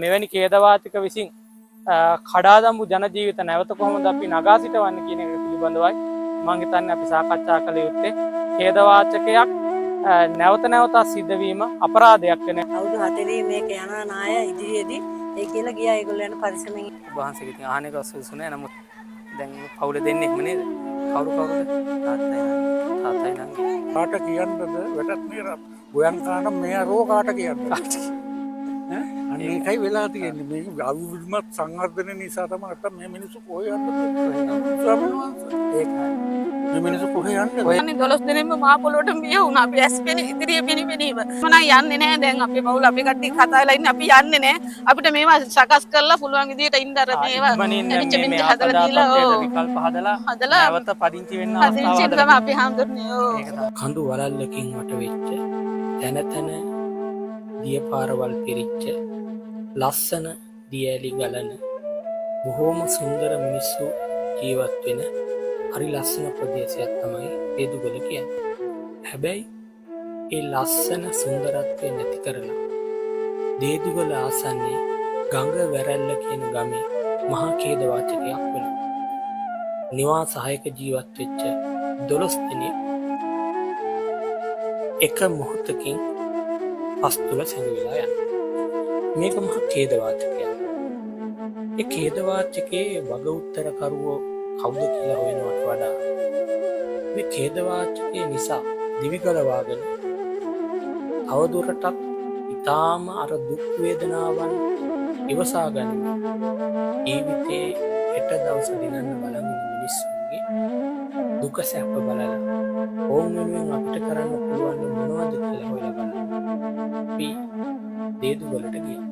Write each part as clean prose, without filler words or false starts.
මෙවැනි ඛේදවාචක විසින් කඩා දමපු ජන ජීවිත නැවත කොහොමද අපි නගා සිටවන්නේ කියන එක පිළිබඳවයි මම හිතන්නේ අපි සාකච්ඡා කළ යුත්තේ. ඛේදවාචකයක් නැවත නැවතත් සිද්ධ වීම අපරාධයක් වෙන. අවුරුදු 40 මේක යන නාය ඉදිරියේදී ඒ කියලා ගියා ඒගොල්ලෝ යන පරිස්සමෙන්. වහන්සේ ඉතින් ආහනේ ගස්සුනේ නමුත් දැන් පවුල දෙන්නෙක්ම නේද? කවුරුද? තාත්තයි නංගි. කාට කියන්නද වැටක් ගොයන් කාන මේ අරෝ කාට කියන්නද? අන්න ඒකයි වෙලා තියෙන්නේ. මේ අවිවිධමත් සංවර්ධන නිසා තමයි නැත්තම් මේ මිනිස්සු කොහේ යන්නද? ඒකයි. මේ මිනිස්සු කොහේ යන්නද? ඔයන්නේ 12 දිනෙම මහ පොළොවට මිය වුණා. අපි ඇස් පෙනී ඉදිරිය පෙනීම. මම යන්නේ නැහැ දැන් අපේ පවුල අපි කට්ටිය කතා වෙලා ඉන්නේ අපි යන්නේ නැහැ. අපිට මේවා සකස් කරලා පුළුවන් විදියට ඉන්න අර මේවා මේ හදලා විකල්ප හදලා නැවත පදිංචි වෙන්න අවස්ථාවක් තමයි අපි හඳුන්නේ. කඳු වලල්ලකින් වට වෙච්ච තැන තැන දිය පාරවල් පිරිච්ච ලස්සන දියඇලි ගලන බොහෝම සුන්දර මිනිස්සු ජීවත් වෙන හරි ලස්සන ප්‍රදේශයක් තමයි දේදුගල කියන්නේ. හැබැයි ඒ ලස්සන සුන්දරත්වය නැති කරලා දේදුගල ආසන්නේ ගඟ වැරැල්ල කියන ගමේ මහා ඛේදවාචකයක් වෙනවා. නිවා සහායක ජීවත් වෙච්ච 12 දෙනෙක් එක මොහොතකින් පස්තුල සැඟවිලා යනවා. මේක මහා ඛේදවාචකයක්. ඒ ඛේදවාචකයේ වග උත්තරකරුවෝ කවුද කියලා හොයනවට වඩා මේ ඛේදවාචකයේ නිසා දිවිගලවාගෙන තවදුරටත් ඊටාම අර දුක් වේදනාවන් ඉවසා ගන්න ජීවිතේ හෙට දවස දිනන්න බලන මිනිස්සුන්ගේ දුක සැප බලලා ඕන් වෙනුවෙන් අපිට කරන්න පුළුවන් මොනවද කියලා හොයලා බලන්න අපි දේදුගලට ගියා.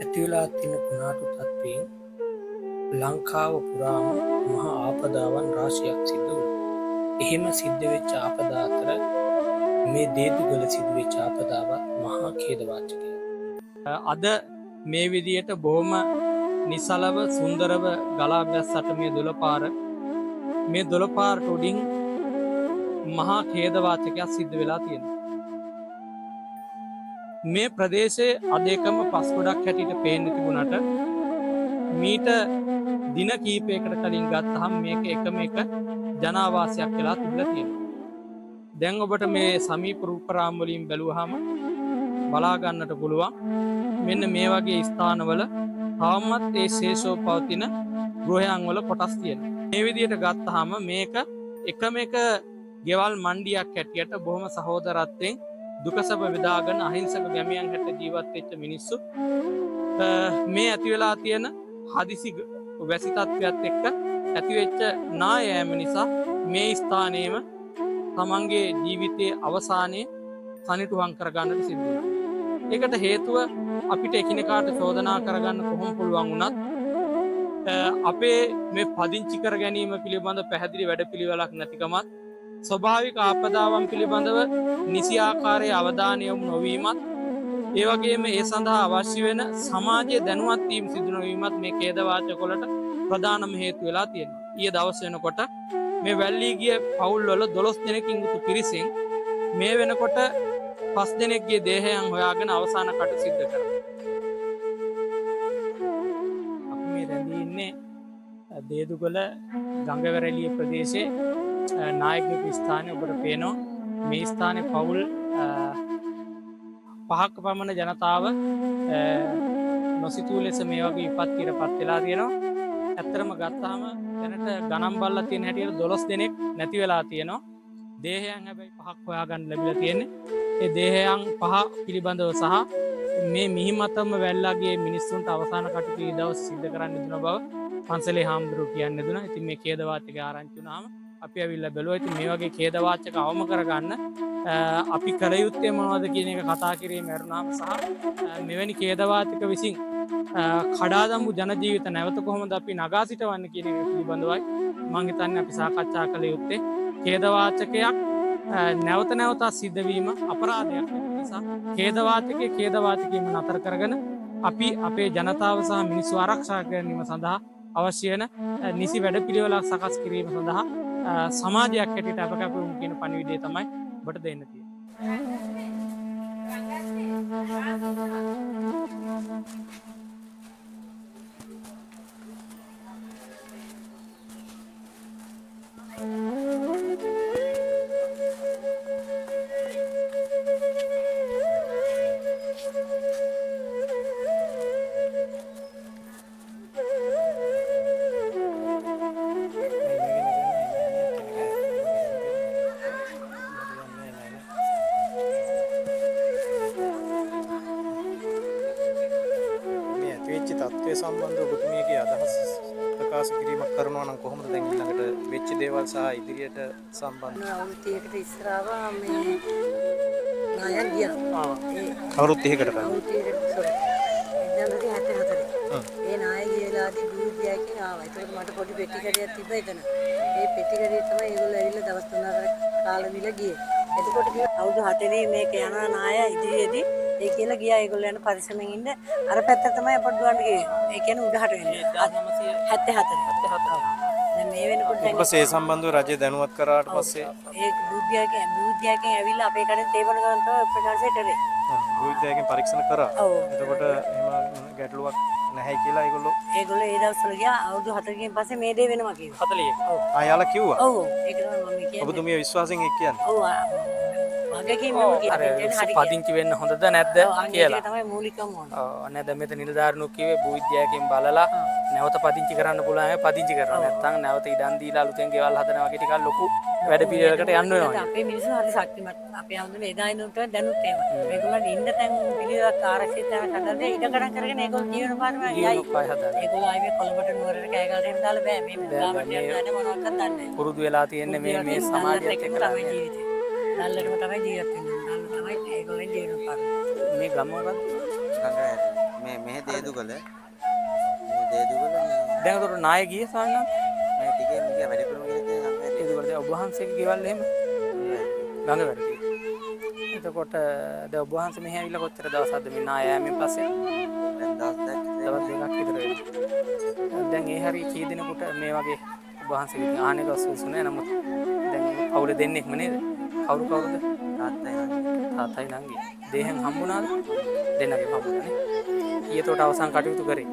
ඇති වෙලා තියෙන කුණාටු තත්ත්වයෙන් ලංකාව පුරාම මහා ආපදාවන් රාශියක් සිද්ධ වුණා. එහෙම සිද්ධ වෙච්ච ආපදා අතර මේ දේදුගල සිද්ධ වෙච්ච ආපදාවත් මහා ඛේදවාචකයක්. අද මේ විදියට බොහොම නිසලව සුන්දරව ගලා බැස්සට මේ දොළපාරට උඩින් මහා ඛේදවාචකයක් සිද්ධ වෙලා තියෙනවා. මේ ප්‍රදේශයේ අද එකම පස් ගොඩක් හැටියට පේන්න තිබුණාට මීට දින කීපයකට කලින් ගත්තහම මේක එකම එක ජනාවාසයක් වෙලා තිබිලා තියෙනවා. දැන් ඔබට මේ සමීප රූපරාම වලින් බැලුවාම බලා ගන්නට පුළුවන් මෙන්න මේ වගේ ස්ථානවල තවමත් ඒ ශේෂෝ පවතින ගෘහයන් වල කොටස් තියෙනවා. මේ විදිහට ගත්තාම මේක එකම එක ගෙවල් මණ්ඩියක් හැටියට බොහොම සහෝදරත්වයෙන් දුකසබ බෙදාගෙන අහිංසක ගැමියන් හැට ජීවත් වෙච්ච මිනිස්සු මේ ඇති වෙලා තියෙන හදිසි වැසි තත්ත්වයක් එක්ක ඇතිවෙච්ච නායෑම නිසා මේ ස්ථානයේම තමන්ගේ ජීවිතයේ අවසානයේ සනිටුහන් කරගන්නට සිද්ධ වෙනවා. ඒකට හේතුව අපිට එකිනෙකාට චෝදනා කරගන්න කොහොම පුළුවන් වුණත් අපේ මේ පදිංචි කර ගැනීම පිළිබඳ පැහැදිලි වැඩපිළිවෙලක් නැතිකමත් ස්වභාවික ආපදාවන් පිළිබඳව නිසි ආකාරයේ අවධානය යොමු නොවීමත් ඒ වගේම ඒ සඳහා අවශ්‍ය වෙන සමාජයේ දැනුවත් වීම සිදු නොවීමත් මේ ඛේදවාචක වලට ප්‍රධානම හේතු වෙලා තියෙනවා. ඊයේ දවස් වෙනකොට මේ වැල්ලී ගිය පවුල් වල 12 දෙනෙකින් යුතු පිරිසෙන් මේ වෙනකොට 5 දෙනෙක්ගේ දේහයන් හොයාගෙන අවසාන කට සිද්ධ කරනවා. අපි මේ රැඳී ඉන්නේ දේදුගල ගංගවැරැලිය ප්‍රදේශයේ නායකක ස්ථානයේ ඔබට පේනවා මේ ස්ථානයේ පවුල් 5ක පමණ ජනතාව නොසිතූ ලෙස මේ වගේ විපත්තියටපත් වෙලා තියෙනවා. ඇත්තටම ගත්තාම දැනට ගණන් බලලා තියෙන හැටියට 12 දෙනෙක් නැති වෙලා තියෙනවා. දේහයන් හැබැයි 5ක් හොයාගන්න ලැබිලා තියෙන්නේ. ඒ දේහයන් 5 පිළිබඳව සහ මේ මිහිමතම වැල්ලාගේ මිනිස්සුන්ට අවසාන කටයුතු දවස් සිද්ධ කරන්න දුන බව පන්සලේ හාමුදුරුවෝ කියන්නේ දුනා. ඉතින් මේ ඛේදවාචක ආරංචි වුණාම අපි ඇවිල්ලා බැලුවා. ඉතින් මේ වගේ ඛේදවාචක අවම කරගන්න අපි කල යුත්තේ මොනවද කියන එක කතා කිරීම ඇරුණාම සහ මෙවැනි ඛේදවාචක විසින් කඩා දමපු ජන ජීවිත නැවත කොහොමද අපි නගා සිටවන්නේ කියන එක පිළිබඳවයි මම හිතන්නේ අපි සාකච්ඡා කළ යුත්තේ. ඛේදවාචකයක් නැවත නැවතත් සිද්ධ වීම අපරාධයක් නිසා ඛේදවාචකයේම නතර කරගෙන අපි අපේ ජනතාව සහ මිනිස්සු ආරක්ෂා කිරීම සඳහා අවශ්‍ය වෙන නිසි වැඩපිළිවෙලක් සකස් කිරීම සඳහා සමාජයක් හැටියට අප කැපවීම කියන පණිවිඩය තමයි ඔබට දෙන්න තියෙන්නේ. මේ ඇතිවෙච්ච තත්ත්වය සම්බන්ධව ඔබතුමියගේ අදහස් ප්‍රකාශ කිරීමක් කරනවා නම් කොහොමද දැන් ඊළඟට වෙච්ච දේවල් සහ ඉදිරියට සම්බන්ධ අවුරුද්දකට ඉස්සරව මේ නායන් ගියා. අවුරුදු 30කට කලින් අවුරුද්දකට sorry. 1974. ඒ නාය ගියලාදී දූතියකින් ආවා. ඒකට මට පොඩි පෙට්ටි කඩයක් තිබ්බා එතන. ඒ පෙට්ටි කඩේ තමයි ඒගොල්ලෝ ඇවිල්ලා දවස් 3-4 කාලෙ විල ගියේ. එතකොට අවුරුදු 7 මේක යනවා නාය ඉදිරියේදී ඒ කියලා ගියා ඒගොල්ලෝ යන පරිස්සමෙන් ඉන්න අර පැත්ත තමයි අපට දුවන්න ගියේ. ඒ කියන්නේ උඩහට වෙන්නේ 1974. දැන් මේ වෙනකොට ඊට පස්සේ ඒ සම්බන්ධව රජය දැනුවත් කරාට පස්සේ ඒ බුද්ධියකින් ඇවිල්ලා අපේ කඩෙන් තේබන ගමන් තමයි ප්‍රකාශය කරේ. විද්‍යාවකින් පරීක්ෂණ කරා. ඔව්. එතකොට එහෙම ගැටලුවක් නැහැ කියලා ඒගොල්ලෝ ඒගොල්ලෝ ඒ දවස්වල ගියා අවුරුදු 4කින් පස්සේ මේ දේ වෙනවා කිව්වා. 41. ඔව්. ආයාලා කිව්වා. ඔව්. ඒක තමයි මම කියන්නේ. ඔබතුමිය විශ්වාසයෙන් එක් කියන්නේ. ඔව්. වගකීම් මම අර කියන්නේ පදිංචි වෙන්න හොඳද නැද්ද කියලා. ඒක තමයි මූලිකම ඕන. ඔව් නේද මෙතන නිලධාරිනු කිව්වේ භූවිද්‍යාවකින් බලලා නැවත පදිංචි කරන්න පුළුවන් අය පදිංචි කරනවා. නැත්නම් නැවත ඉඩම් දීලා අලුතෙන් ගෙවල් හදනවා වගේ ටිකක් ලොකු වැඩ පිළිවෙලකට යන්න වෙනවා. අපේ මිනිස්සු හරි ශක්තිමත්. අපේ හැමෝටම එදා ඉන්නට දැනුත් එහෙම. මේගොල්ලන් ඉන්න තැන් පිළිවෙලක් ආරක්ෂිත තැනක හදලා ඉඩකඩම් කරගෙන ඒගොල්ලෝ ජීවන පාරම යයි. ඒගොල්ලෝ ආයේ කොළඹට නුවරට කෑ ගහලා එහෙම දාලා බෑ. මේ ගාමට යන්න මොනවද කරන්නේ නැහැ. පුරුදු වෙලා තියෙන්නේ මේ සමාජයත් එක්ක තමයි ජීවිතේ. නල්ලටම තමයි ජීවත් වෙන්නේ. නල්ල තමයි ඒගොල්ලන් ජීවන පාර. මේ ගම මොකද්ද? මේ දේදුගල දැන් උඩ නාය ගියේ සායනා මේ ටිකේ මිය වැඩිපුරම ගියේ සංගය ඒක වල දැන් ඔබ වහන්සේගේ ගෙවල් එහෙම ගඟ වැඩ එතකොට දැන් ඔබ වහන්සේ මෙහි ඇවිල්ලා කොච්චර දවසක්ද මේ නාය යෑමෙන් පස්සේ දැන් දවස් දවස් දෙකක් විතර වෙනවා දැන් ඒ හරිය කී දිනකට මේ වගේ ඔබ වහන්සේගේ ඉතින් ආනෙක සුසු නෑ නමුත් දැන් කවුරු දෙන්නෙක්ම නේද කවුරුද තාත්තයි නංගි දෙහෙන් හම්බුණාද දෙන්නගේ හම්බුණානේ ඊයතෝට අවසන් කටයුතු කරේ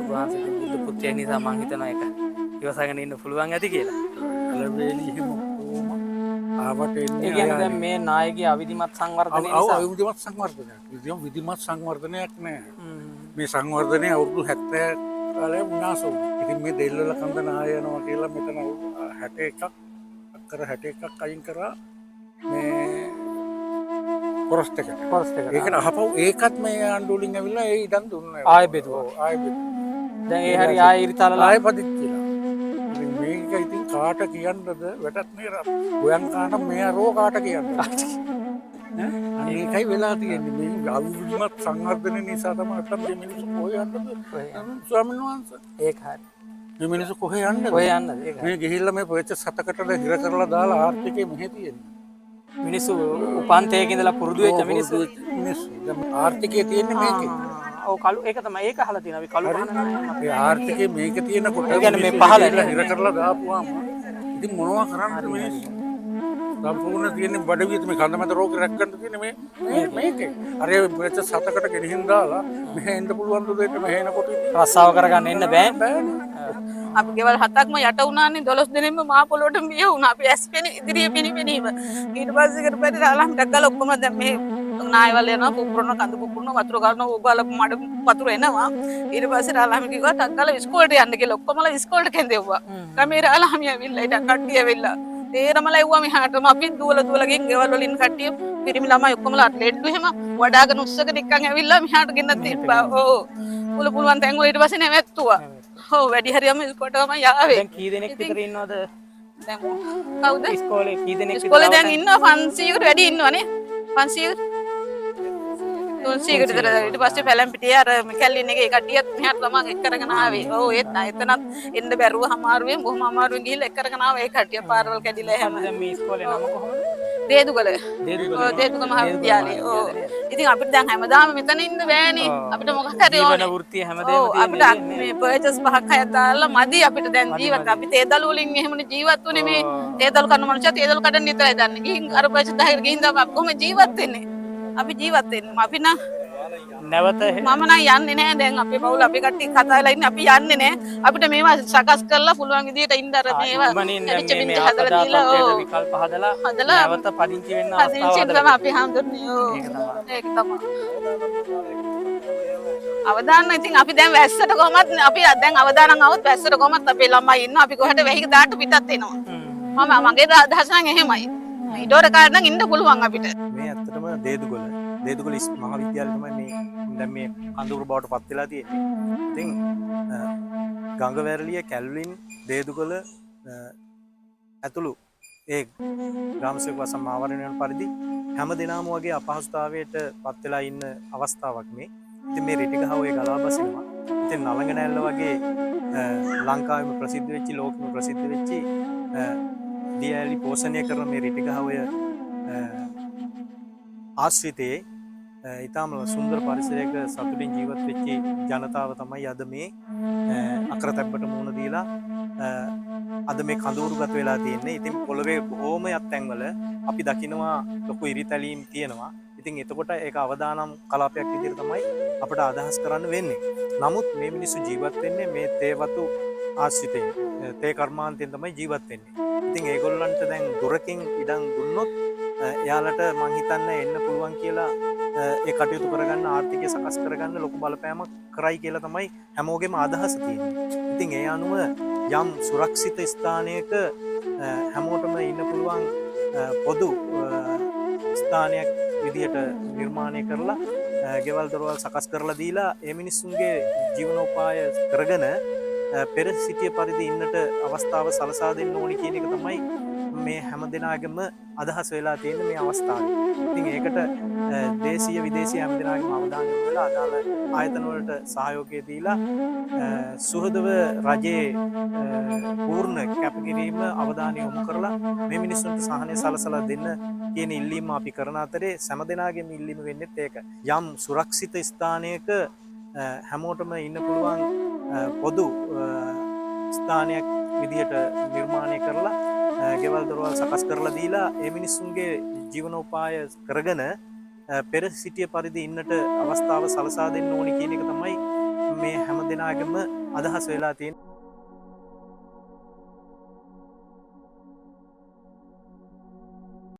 ඔබ වහන්සේ බුදු පුත්‍රය නිසා මං හිතනවා ඒක ඉවසගෙන ඉන්න පුළුවන් ඇති කියලා අලවේලි එහෙම කොහොම ආවට ඒ එන්නේ කියන්නේ දැන් මේ නායකගේ අවිධිමත් සංවර්ධනය ඔව් නිසා විධිමත් සංවර්ධනයක්. විධිමත් සංවර්ධනයක් නෑ. මේ සංවර්ධනය අවුරුදු 70 කාලේ විනාශ වුණා. ඉතින් මේ දෙල්වල කන්ද නාය යනවා කියලා මෙතන 61ක් අක්කර 61ක් අයින් කරා මේ පොරස්ට් එකට. ඒකට අහපව් ඒකත් මේ ආණ්ඩුවලින් ඇවිල්ලා ඒ ඉඩම් දුන්නා. ආයෙ බෙදුවා. ආයෙ බෙදුවා. දැන් ඒ හරිය ආයෙ ඉරිතලලා ආයෙ පදිච්චිලා. ඉතින් මේක ඉතින් කාට කියන්නද වැටත් නේ ගොයන් කාට මේ අරෝ කාට කියන්නද? ඒකයි වෙලා තියෙන්නේ මේ අවිවිධමත් සංවර්ධන නිසා තමයි අතම් මේ මිනිස්සු කොහේ යන්නද ස්වාමීන් වහන්සේ ඒක හරි මේ මිනිස්සු කොහේ යන්නද ඔය යන්නද ඒක මේ ගිහිල්ලා මේ පොච්ච සතකටද හිර කරලා දාලා ආර්ථිකය මෙහෙ තියෙන්නේ මිනිස්සු උපන්තයක ඉඳලා පුරුදු වෙච්ච මිනිස්සු දැන් ආර්ථිකය තියෙන්නේ මේකේ ඔව් කළු ඒක තමයි ඒක අහලා තියෙනවා අපි කළු පහන ඒ ආර්ථිකය මේක තියෙනකොට ඒ කියන්නේ මේ පහළ හිර කරලා දාපුවාම ඉතින් මොනවා කරන්නද මිනිස්සු සම්පූර්ණ තියෙන බඩවියත් මේ කඳමැද රෝග රැක්කන්න තියෙන මේකේ අර පොච්ච සතකට ගෙනහින් දාලා මෙහෙ එන්න පුළුවන් දෙයක් මෙහෙ එනකොට රස්සාව කරගන්න එන්න බෑ අපි ගෙවල් 7ක්ම යට වුණානේ 12 දිනෙම මහ පොළොවට මිය වුණා. අපි ඇස් පෙනි ඉදිරිය පෙනීම. ඊට පස්සේ කට පස්සේ රාලම් ඩග්ගල ඔක්කොම දැන් මේ නායවල යනවා පුපුරන කඳ පුපුරන වතුර ගන්න ඕගාල මඩ වතුර එනවා. ඊට පස්සේ රාලම් කිව්වා ඩග්ගල ඉස්කෝලේට යන්න කියලා ඔක්කොමලා ඉස්කෝලේට කැඳෙව්වා. ගමේ රාලම් ඇවිල්ලා ඊට කට්ටිය ඇවිල්ලා තේරමලා එව්වා මෙහාටම අපි දුවලා ගින් ගෙවල් වලින් කට්ටිය පිරිමි ළමයි ඔක්කොමලා ලෙඩ්ඩු එහෙම වඩාගෙන උස්සගෙන එක්කන් ඇවිල්ලා මෙහාට ගෙන්නත් තිබ්බා. ඔව්. පුළුවන් තැන් වල ඊට පස්සේ නැවැත්තුවා. ඔව් වැඩි හරියම ඉස්කෝලේටම යාවේ. දැන් කී දෙනෙක් විතර ඉන්නවද දැන් කවුද ඉස්කෝලේ කී දෙනෙක් ඉස්කෝලේ දැන් ඉන්නවා 500කට වැඩි ඉන්නවනේ 500කට 300කට විතර ඊට පස්සේ පැලැම්පිටියේ අර කැල්ලින් එකේ කට්ටියත් මෙහාට ළමන් එක් කරගෙන ආවේ. ඔව් ඒත් එතනත් එන්න බැරුව අමාරුවෙන් බොහොම අමාරුවෙන් ගිහිල්ලා එක් කරගෙන ආවේ ඒ කට්ටිය පාරවල් කැඩිලා හැම දැන් මේ ඉස්කෝලේ නම කොහොමද දේදුගල දේදුගල මහාවිද්‍යාලය. ඔව් ඉතින් අපිට දැන් හැමදාම මෙතන ඉන්න බෑනේ. අපිට මොකක් හරි ඕනේ. ජීවන වෘත්තිය හැමදේම ඔව් අපිට මේ පර්චස් 5ක් 6ක් දාලා මදි අපිට දැන් ජීවත්. අපි තේදළු වලින් එහෙමනේ ජීවත් වුනේ මේ තේදළු කන මනුස්සයා තේදළු කඩන්න විතරයි දන්නේ. ගිහින් අර පර්චස් 10කට ගිහින් තමයි අපි කොහොම ජීවත් වෙන්නේ. අපි ජීවත් වෙන්න අපි නම් නැවත මම නම් යන්නේ නැහැ දැන් අපේ පවුල අපේ කට්ටිය කතා වෙලා ඉන්නේ අපි යන්නේ නැහැ අපිට මේවා සකස් කරලා පුළුවන් විදියට ඉන්න අර මේවා ඉක්මනින් ඇවිත් දැන් පිටින් මේ හදලා ආපදා දීලා තත්ත්වයට විකල්ප හදලා හදලා නැවත පදිංචි වෙන්න අවස්ථාව හදින්චින් හදලා තමයි අපි හඳුන්නේ ඒක තමයි අවදාන ඉතින් අපි දැන් වැස්සට කොහමත් අපි දැන් අවදානම් આવොත් වැස්සට කොහමත් අපේ ළමයි ඉන්නවා අපි කොහෙට වෙහික දාට පිටත් එනවා මම මගේ අදහස නම් එහෙමයි ඊඩෝර කාඩ් නම් ඉන්න පුළුවන් අපිට මේ ඇත්තටම දේදුගොල මහාවිද්‍යාලය තමයි මේ දැන් මේ කඳවුරු බවට පත් වෙලා තියෙන්නේ. ඉතින් ගංගවැරළිය කැල්වින් දේදුගොල ඇතුළු ඒ ග්‍රාම සේවක සමාවරණය වන පරිදි හැම දිනම වගේ අපහසුතාවයට පත් වෙලා ඉන්න අවස්ථාවක් මේ. ඉතින් මේ රිටිගහ ඔය ගලා බසිනවා. ඉතින් නලංගනැල්ල වගේ ලංකාවෙම ප්‍රසිද්ධ වෙච්ච ලෝකෙම ප්‍රසිද්ධ වෙච්ච දියඇලි පෝෂණය කරන මේ රිටිගහ ඔය ආශ්‍රිතයේ ඉතාම සුන්දර පරිසරයක සතුටින් ජීවත් වෙච්ච ජනතාව තමයි අද මේ අකරතැබ්බට මුහුණ දීලා අද මේ කඳවුරුගත වෙලා තියෙන්නේ. ඉතින් පොළවේ බොහෝම යත්තැන්වල අපි දකිනවා ලොකු ඉරිතැලීම් තියෙනවා. ඉතින් එතකොට ඒක අවදානම් කලාපයක් විදිහට තමයි අපිට අදහස් කරන්න වෙන්නේ. නමුත් මේ මිනිස්සු ජීවත් වෙන්නේ මේ තේවතු ආශ්‍රිතයෙන්. තේ කර්මාන්තයෙන් තමයි ජීවත් වෙන්නේ. ඉතින් ඒගොල්ලන්ට දැන් දුරකින් ඉඩම් දුන්නොත් එයාලට මං හිතන්නේ එන්න පුළුවන් කියලා ඒ කටයුතු කරගන්න ආර්ථිකය සකස් කරගන්න ලොකු බලපෑමක් කරයි කියලා තමයි හැමෝගෙම අදහස තියෙන්නේ. ඉතින් ඒ අනුව යම් සුරක්ෂිත ස්ථානයක හැමෝටම ඉන්න පුළුවන් පොදු ස්ථානයක් විදියට නිර්මාණය කරලා ගෙවල් දොරවල් සකස් කරලා දීලා ඒ මිනිස්සුන්ගේ ජීවනෝපාය කරගෙන පෙර සිටිය පරිදි ඉන්නට අවස්ථාව සලසා දෙන්න ඕනි කියන එක තමයි මේ හැම දෙනාගේම අදහස් වෙලා තියෙන මේ අවස්ථාවේ. ඉතින් ඒකට දේශීය විදේශීය හැම දෙනාගේම අවධානය යොමු වෙලා අදාළ ආයතන වලට සහයෝගය දීලා සුහදව රජයේ පූර්ණ කැපකිරීම අවධානය යොමු කරලා මේ මිනිස්සුන්ට සහනය සලසලා දෙන්න කියන ඉල්ලීම අපි කරන අතරේ හැම දෙනාගේම ඉල්ලීම වෙන්නේ ඒක. යම් සුරක්ෂිත ස්ථානයක හැමෝටම ඉන්න පුළුවන් පොදු ස්ථානයක් විදිහට නිර්මාණය කරලා ගෙවල් දොරවල් සකස් කරලා දීලා ඒ මිනිස්සුන්ගේ ජීවනෝපාය කරගෙන පෙර සිටිය පරිදි ඉන්නට අවස්ථාව සලසා දෙන්න ඕනි කියන එක තමයි මේ හැම දෙනාගේම අදහස් වෙලා තියෙන්නේ.